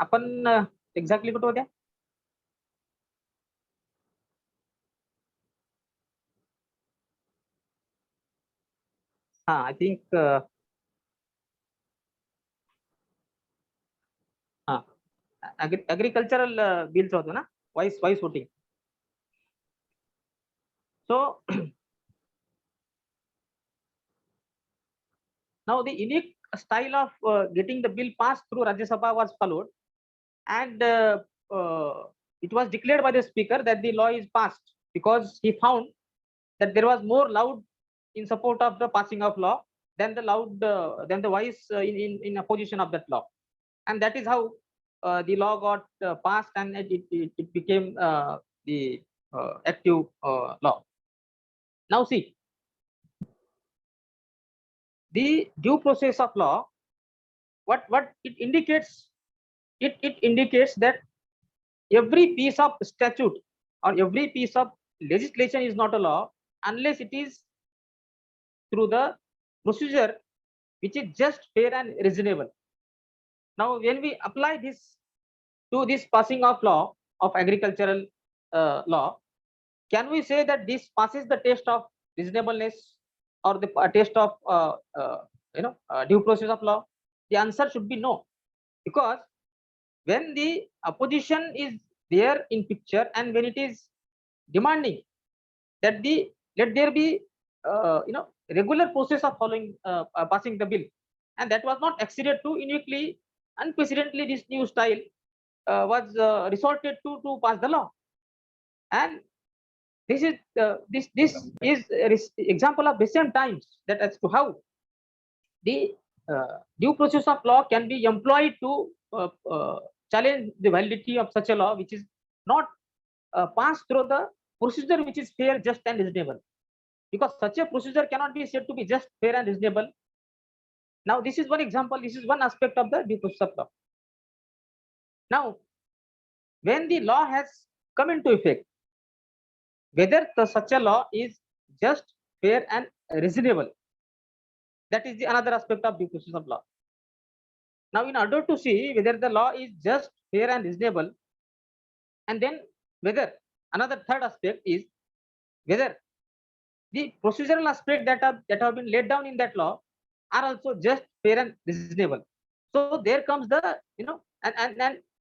आपण एक्झॅक्टली कुठे होत्या? हा, आय थिंक हा, ऍग्रिकल्चरल बिलचं होतं ना, voice voting. So now the unique style of getting the bill passed through Rajya Sabha was followed, and it was declared by the speaker that the law is passed because he found that there was more loud in support of the passing of law than the voice in opposition of that law, and that is how the law got passed, and it became the active law. Now see, the due process of law, what it indicates, it indicates that every piece of statute or every piece of legislation is not a law unless it is through the procedure which is just, fair and reasonable. Now when we apply this to this passing of law of agricultural law, can we say that this passes the test of reasonableness or the test of due process of law? The answer should be no, because when the opposition is there in picture and when it is demanding that let there be regular process of following passing the bill, and that was not acceded to, uniquely, unprecedentedly this new style was resorted to pass the law. And this is example of recent times, that as to how the due process of law can be employed to challenge the validity of such a law which is not passed through the procedure which is fair, just and reasonable, because such a procedure cannot be said to be just, fair and reasonable. Now this is one example, this is one aspect of the due process of law. Now when the law has come into effect, whether such a law is just, fair and reasonable, that is the another aspect of due process of law. Now in order to see whether the law is just, fair and reasonable, and then whether, another third aspect is whether the procedural aspect that have been laid down in that law are also just, fair and reasonable. So there comes the,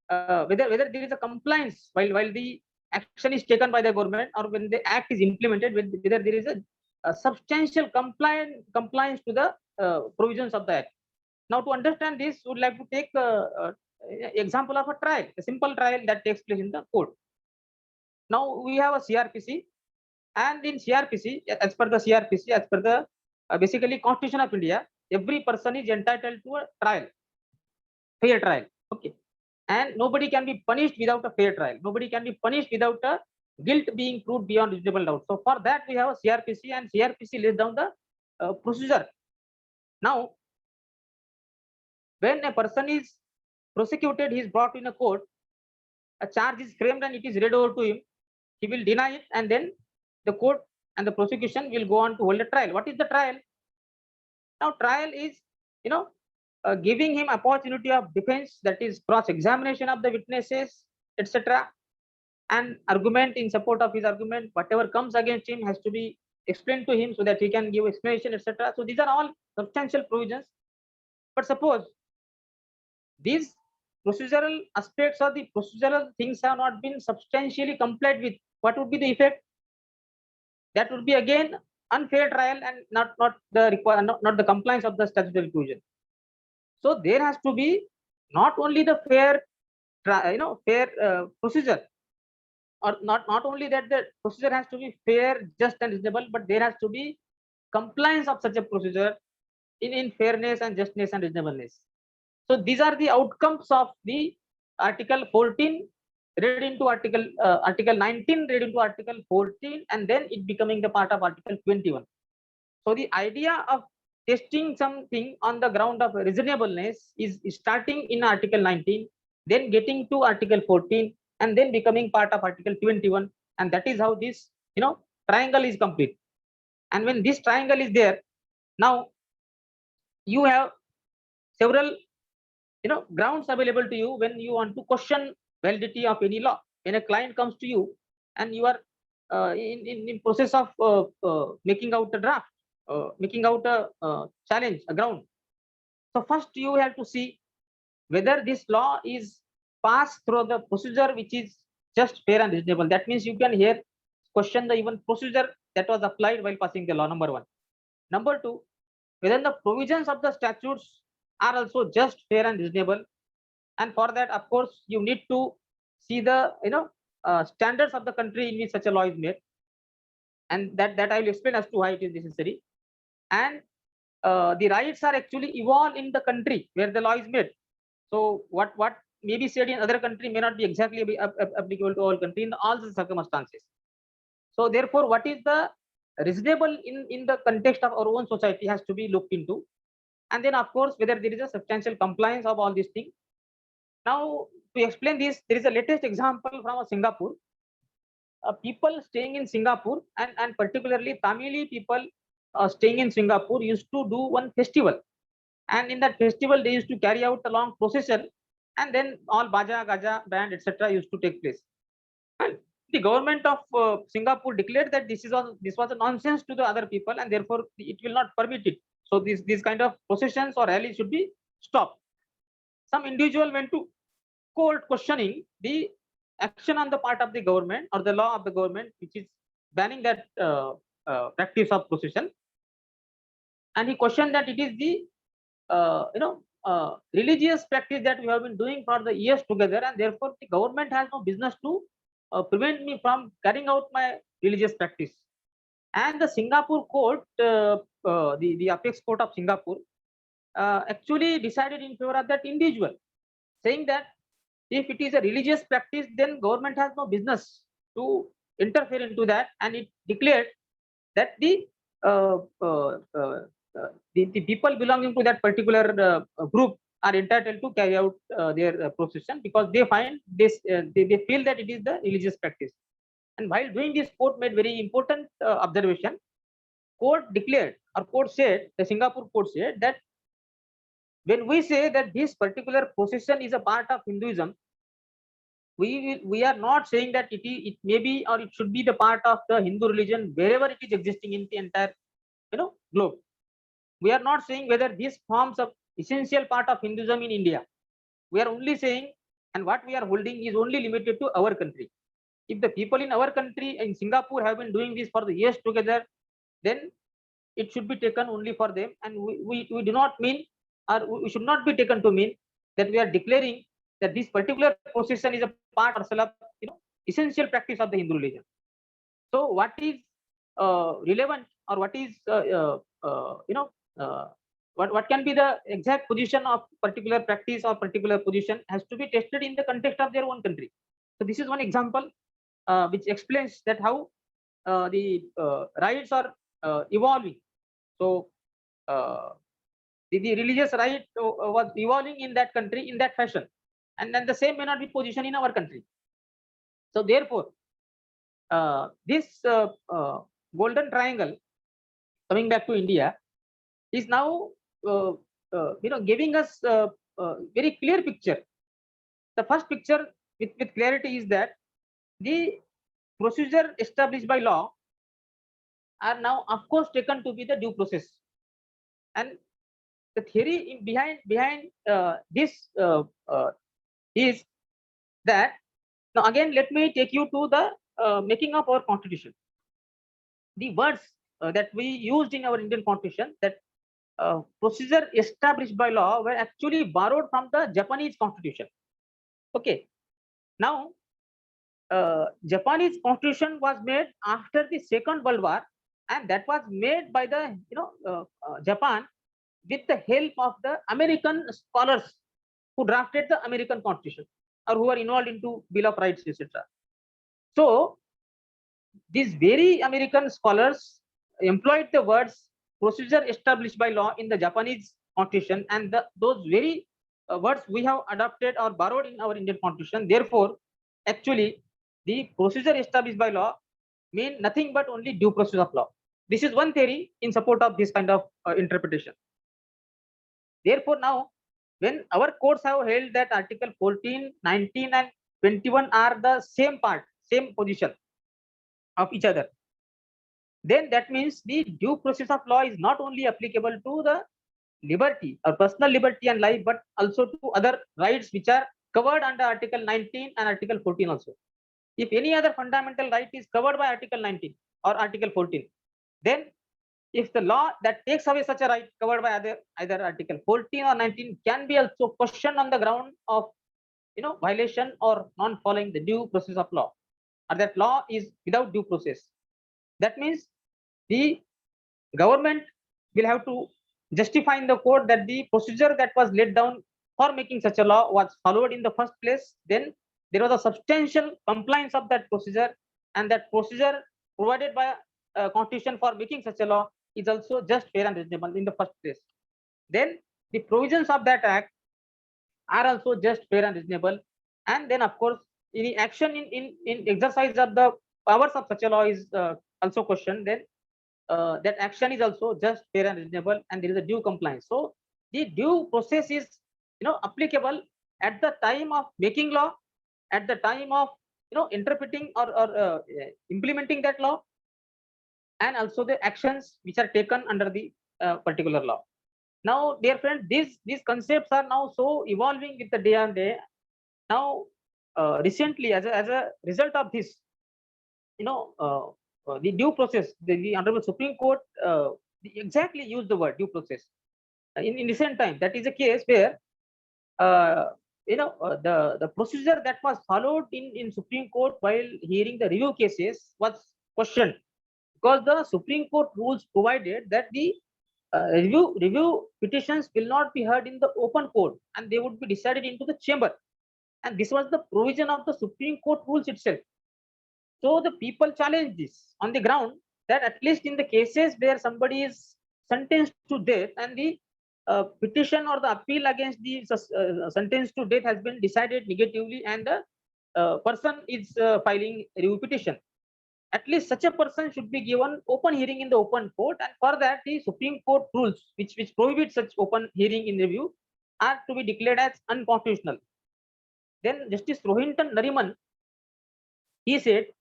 whether there is a compliance while the action is taken by the government, or when the act is implemented, whether there is a substantial compliance to the provisions of the act. Now to understand this, we would like to take example of a trial, a simple trial that takes place in the court. Now we have a CRPC, and in CRPC, as per the CRPC, as per the basically Constitution of India, every person is entitled to a trial, fair trial. Okay, and nobody can be punished without a fair trial. Nobody can be punished without a guilt being proved beyond reasonable doubt. So for that we have a CRPC, and CRPC lays down the procedure. Now when a person is prosecuted, he is brought in a court, a charge is framed and it is read over to him, he will deny it, and then the court and the prosecution will go on to hold a trial. What is the trial? Now trial is, giving him opportunity of defense, that is cross examination of the witnesses, etc., and argument in support of his argument. Whatever comes against him has to be explained to him so that he can give explanation, etc. So these are all substantial provisions. But suppose these procedural aspects or the procedural things have not been substantially complied with, what would be the effect? That would be again unfair trial and not the compliance of the statutory provision. So there has to be not only the fair procedure, or not only that the procedure has to be fair, just and reasonable, but there has to be compliance of such a procedure in fairness and justness and reasonableness. So these are the outcomes of the Article 14 read into Article 19 read into Article 14, and then it becoming the part of Article 21. So the idea of testing something on the ground of reasonableness is starting in Article 19, then getting to Article 14, and then becoming part of Article 21, and that is how this triangle is complete. And when this triangle is there, now you have several grounds available to you when you want to question validity of any law. When a client comes to you and you are in process of making out a draft, making out a challenge, a ground. So first you have to see whether this law is passed through the procedure which is just fair and reasonable. That means you can here question the even procedure that was applied while passing the law, number one. Number two, whether the provisions of the statutes are also just, fair and reasonable. And for that, of course, you need to see the standards of the country in which such a law is made, and that I will explain as to why it is necessary. And the rights are actually evolved in the country where the law is made. So what may be said in other country may not be exactly applicable to all country in all the circumstances. So therefore, what is the reasonable in the context of our own society has to be looked into. And then of course, whether there is a substantial compliance of all these things. Now, to explain this, there is a latest example from Singapore. People staying in Singapore and particularly Tamili people staying in Singapore used to do one festival. And in that festival, they used to carry out a long procession, and then all baja, gaja, band, etc. used to take place. And the government of Singapore declared that this was a nonsense to the other people, and therefore it will not permit it. So these kind of processions or rallies should be stopped. Some individual went to court questioning the action on the part of the government or the law of the government, which is banning that practice of procession. And he questioned that it is the religious practice that we have been doing for the years together, and therefore the government has no business to prevent me from carrying out my religious practice. And the Singapore court, the apex court of Singapore, actually decided in favor of that individual, saying that if it is a religious practice, then government has no business to interfere into that, and it declared that the people belonging to that particular group are entitled to carry out their procession because they find this, they feel that it is the religious practice. And while doing this, court made very important observation. Court declared, or court said, the Singapore court said that when we say that this particular procession is a part of Hinduism, we are not saying that it may be or it should be the part of the Hindu religion wherever it is existing in the entire globe. We are not saying whether this forms an essential part of Hinduism in India. We are only saying, and what we are holding is only limited to our country. If the people in our country, in Singapore, have been doing this for the years together, then it should be taken only for them. And we do not mean, or we should not be taken to mean that we are declaring that this particular procession is a part or parcel of essential practice of the Hindu religion. So what is relevant, or what is what can be the exact position of particular practice or particular position has to be tested in the context of their own country. So this is one example which explains that how the rights are evolving. So the religious right was evolving in that country in that fashion, and then the same may not be positioned in our country. So therefore, this golden triangle, coming back to India, is now giving us a very clear picture. The first picture with clarity is that the procedure established by law are now, of course, taken to be the due process. And the theory behind this is that, now again, let me take you to the making of our constitution. The words that we used in our Indian constitution, that procedure established by law, were actually borrowed from the Japanese constitution. Okay. Now, Japanese constitution was made after the Second World War, and that was made by the Japan with the help of the American scholars who drafted the American constitution or who are involved into Bill of Rights, etc. So these very American scholars employed the words procedure established by law in the Japanese constitution, and those very words we have adopted or borrowed in our Indian constitution. Therefore, actually, the procedure established by law mean nothing but only due process of law. This is one theory in support of this kind of interpretation. Therefore, now when our courts have held that Article 14, 19, and 21 are the same part, same position of each other, then that means the due process of law is not only applicable to the liberty or personal liberty and life, but also to other rights which are covered under Article 19 and Article 14 also. If any other fundamental right is covered by Article 19 or Article 14, then if the law that takes away such a right covered by either Article 14 or 19 can be also questioned on the ground of violation or non following the due process of law, or that law is without due process. That means the government will have to justify in the court that the procedure that was laid down for making such a law was followed in the first place. Then there was a substantial compliance of that procedure, and that procedure provided by constitution for making such a law is also just, fair, and reasonable in the first place. Then the provisions of that act are also just, fair, and reasonable. And then of course any action in exercise of the powers of such a law is also questioned. Then that action is also just, fair, and reasonable, and there is a due compliance. So the due process is applicable at the time of making law, at the time of interpreting or implementing that law, and also the actions which are taken under the particular law. Now, dear friend, these concepts are now so evolving with the day and day. Now, recently, as a result of this, the due process, the Honorable Supreme Court exactly used the word due process in recent time. That is a case where the procedure that was followed in Supreme Court while hearing the review cases was questioned, because the Supreme Court rules provided that the review petitions will not be heard in the open court, and they would be decided into the chamber. And this was the provision of the Supreme Court rules itself. So the people challenged this on the ground that at least in the cases where somebody is sentenced to death and the petition or the appeal against the sentence to death has been decided negatively, and the person is filing a review petition, at least such a person should be given open hearing in the open court. And for that, the Supreme Court rules which prohibit such open hearing in review are to be declared as unconstitutional. Then Justice Rohinton Nariman, he said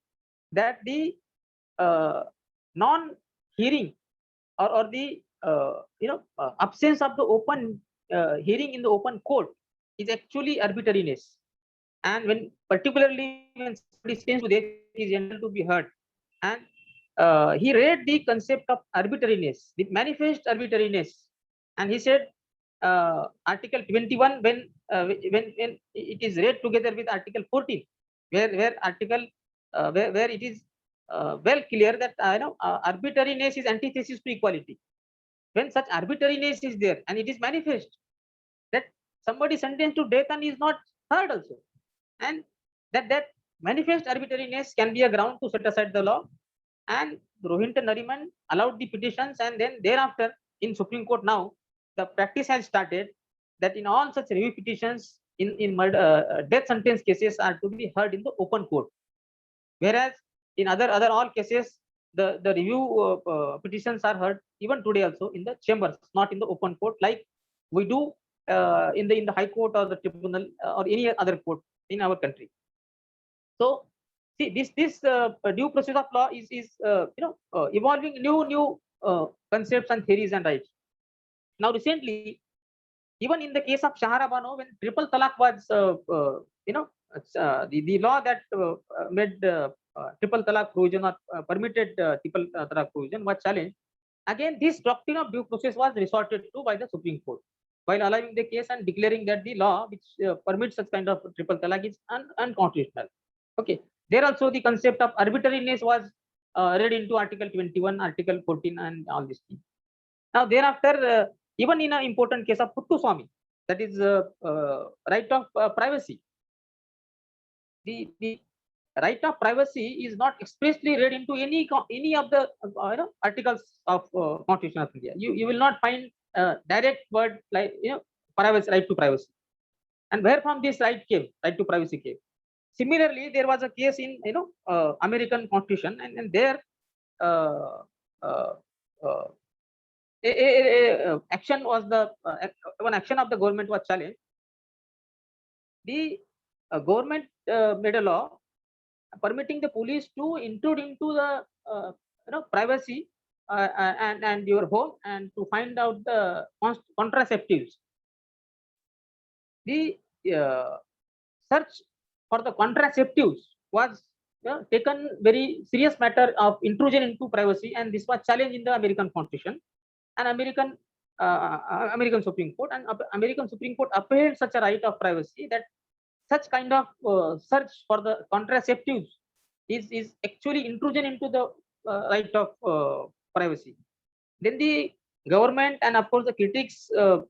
that the non-hearing or the absence of the open hearing in the open court is actually arbitrariness, and when particularly when somebody stands to death is entitled to be heard. And he read the concept of arbitrariness, the manifest arbitrariness, and he said Article 21 when it is read together with Article 14, where article where it is well clear that arbitrariness is antithesis to equality. When such arbitrariness is there and it is manifest that somebody sentenced to death and is not heard also, and that manifest arbitrariness can be a ground to set aside the law. And Rohinton Nariman allowed the petitions, and then thereafter in Supreme Court now the practice has started that in all such review petitions in death sentence cases are to be heard in the open court, whereas in other all cases the review petitions are heard even today also in the chambers, not in the open court like we do in the high court or the tribunal or any other court in our country. So see, this due process of law is evolving new concepts and theories and rights. Now recently, even in the case of Shahara Bano, when triple talaq was the law that made triple talaq provision or permitted triple talaq provision was challenged. Again, this doctrine of due process was resorted to by the Supreme Court while allowing the case and declaring that the law which permits such kind of triple talaq is unconstitutional. Okay, there also the concept of arbitrariness was read into Article 21, Article 14, and all these things. Now thereafter, even in an important case of Puttu Swami, that is right of privacy. The right of privacy is not expressly read into any of the articles of Constitution of India. You will not find direct word like privacy, right to privacy, and where from this right to privacy came. Similarly, there was a case in American Constitution, and there uh, uh, action was the one action of the government was challenged. The government made a law permitting the police to intrude into the privacy and your home and to find out the contraceptives. The search for the contraceptives was taken very serious matter of intrusion into privacy, and this was challenged in the American Constitution and American Supreme Court, and American Supreme Court upheld such a right of privacy, that such kind of search for the contraceptives is actually intrusion into the right of privacy. Then the government and of course the critics or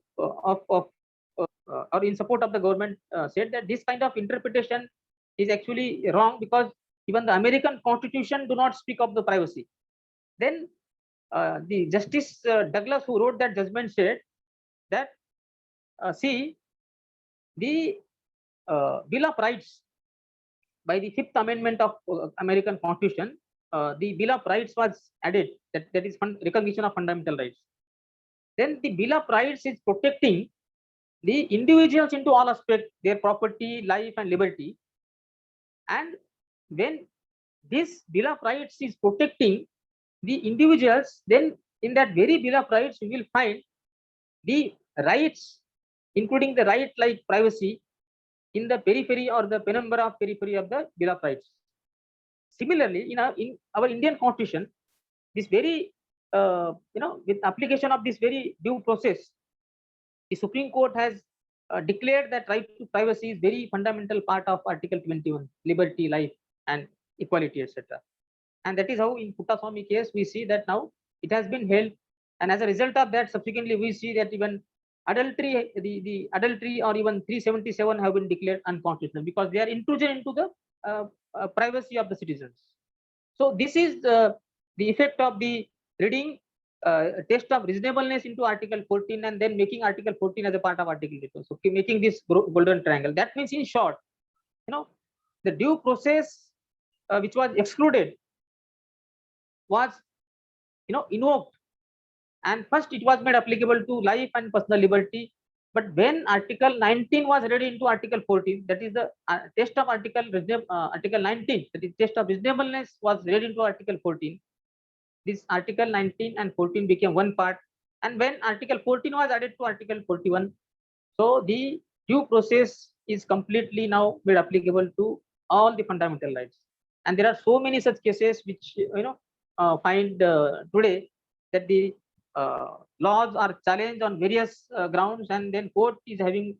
in support of the government said that this kind of interpretation is actually wrong, because even the American Constitution do not speak of the privacy. Then the Justice Douglas, who wrote that judgment, said that see, the Bill of Rights, by the Fifth Amendment of American Constitution, the Bill of Rights was added, that is recognition of fundamental rights. Then the Bill of Rights is protecting the individuals into all aspects, their property, life, and liberty. And when this Bill of Rights is protecting the individuals, then in that very Bill of Rights, you will find the rights, including the right like privacy, in the periphery or the penumbra of periphery of the Bill of Rights. Similarly, in our Indian Constitution, this very with application of this very due process, the Supreme Court has declared that right to privacy is very fundamental part of Article 21, liberty, life, and equality, etc. And that is how in Puttaswamy case we see that now it has been held, and as a result of that, subsequently we see that even adultery, the adultery or even 377 have been declared unconstitutional, because they are intrusion into the privacy of the citizens. So this is the effect of the reading test of reasonableness into Article 14 and then making Article 14 as a part of Article 18. So making this golden triangle. That means, in short, the due process which was excluded was invoked, and first it was made applicable to life and personal liberty. But when Article 19 was read into Article 14, that is the test of Article 19, that is test of reasonableness, was read into Article 14. This Article 19 and 14 became one part, and when Article 14 was added to Article 41, so the due process is completely now made applicable to all the fundamental rights. And there are so many such cases which find today that the laws are challenged on various grounds, and then court is having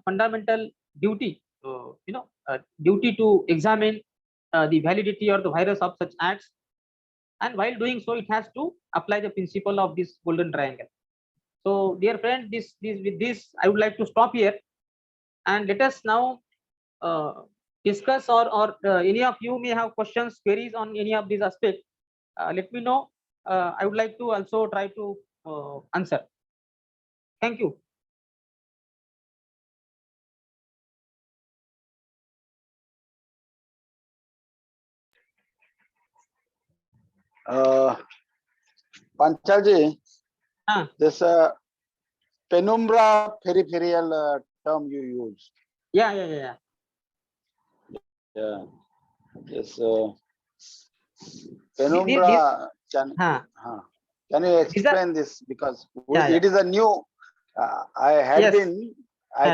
fundamental duty, duty to examine the validity or the virus of such acts, and while doing so, it has to apply the principle of this golden triangle. So, dear friend, with this, I would like to stop here, and let us now discuss, or any of you may have questions, queries on any of these aspects. Let me know. I would like to also try to answer. Thank you. Panchalji, this penumbra peripheral term you used. Yeah. Yes. Penumbra. Can you explain this, because it is a new? I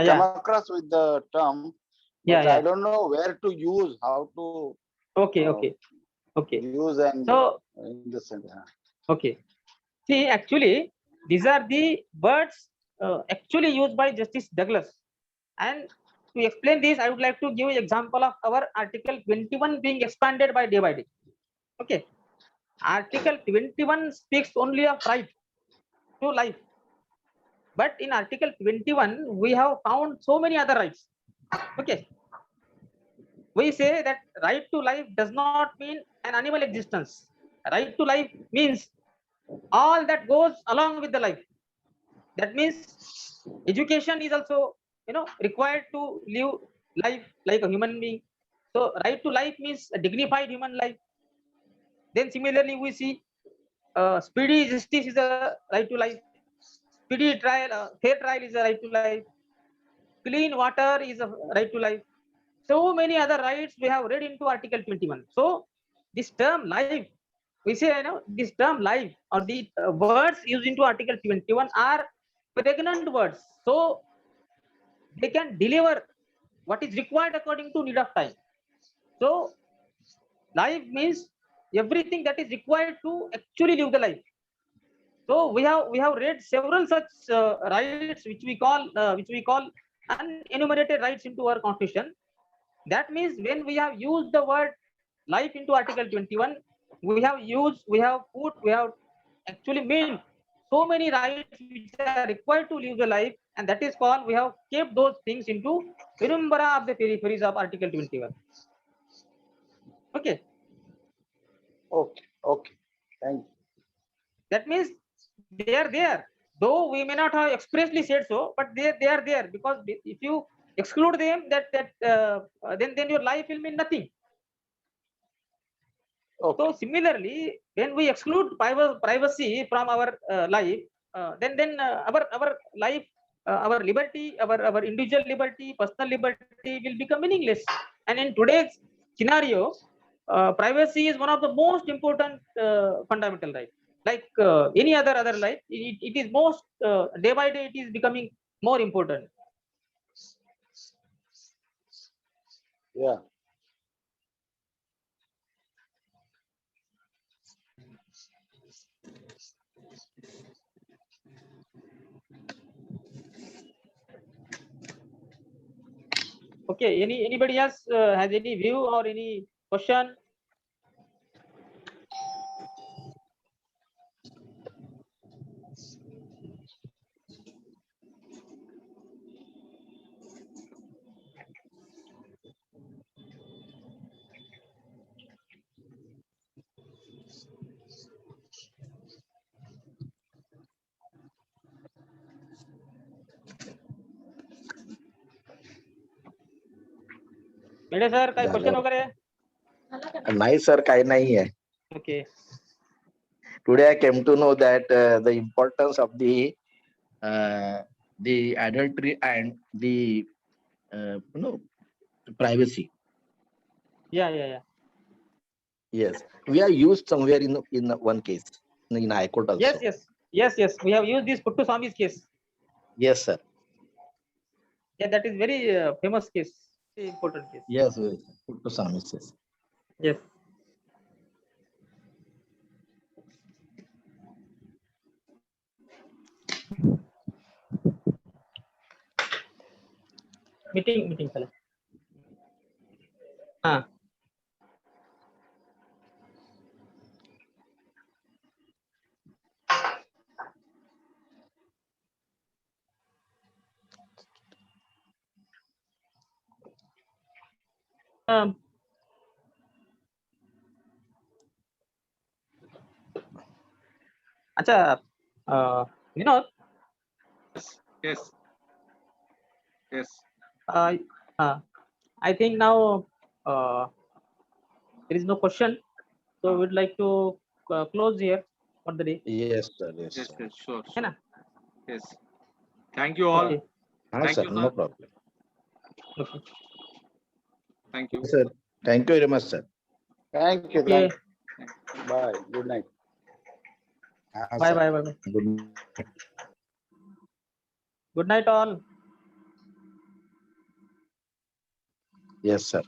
come across with the term, but I don't know where to use, how to. Okay. Use and so in the center. Okay. See, actually, these are the words actually used by Justice Douglas. And to explain this, I would like to give an example of our Article 21 being expanded by day. Okay. Article 21 speaks only of right to life. But in Article 21, we have found so many other rights. Okay. We say that right to life does not mean an animal existence. Right to life means all that goes along with the life. That means education is also required to live life like a human being. So right to life means a dignified human life. Then similarly we see speedy justice is a right to life. Speedy trial, fair trial is a right to life. Clean water is a right to life. So many other rights we have read into Article 21. So this term life, we say, this term life or the words used into Article 21 are pregnant words. So they can deliver what is required according to need of time. So life means everything that is required to actually live the life. So we have read several such rights which we call unenumerated rights into our constitution. That means when we have used the word life into Article 21, we have actually meant so many rights which are required to live the life, and that is called, we have kept those things into penumbra of the peripheries of Article 21. Okay. Okay. Thank you. That means they are there. Though we may not have expressly said so, but they are there, because if you exclude them, then your life will mean nothing. Okay. So similarly, when we exclude privacy from our life, then our life, our liberty, our individual liberty, personal liberty will become meaningless. And in today's scenario, privacy is one of the most important fundamental rights. Like any other right, it is most day by day it is becoming more important. Yeah. Okay, anybody else has any view or any question? मेरे sir काही question वगैरे? नाही sir, काही नाही आहे. Okay. Today I came to know that the importance of the adultery and the privacy. Yeah. Yes, we are used somewhere in one case in High Court also. Yes. We have used this Puttaswamy's case. Yes, sir. Yeah, that is very famous case, very important case. Yes, Puttaswamy's case. Yes. Meeting चला. हाँ. अच्छा, Vinod. Yes. I think now there is no question, so we'd like to close here for the day. Yes, sir. Yes, sure. है ना? Yes. Thank you all. Okay. Thank you, you, sir. no problem. Okay. Thank you. Yes, sir. Thank you very much, sir. Thank you. Okay. Bye. Good night. Bye. Good night. Good night all. Yes, sir.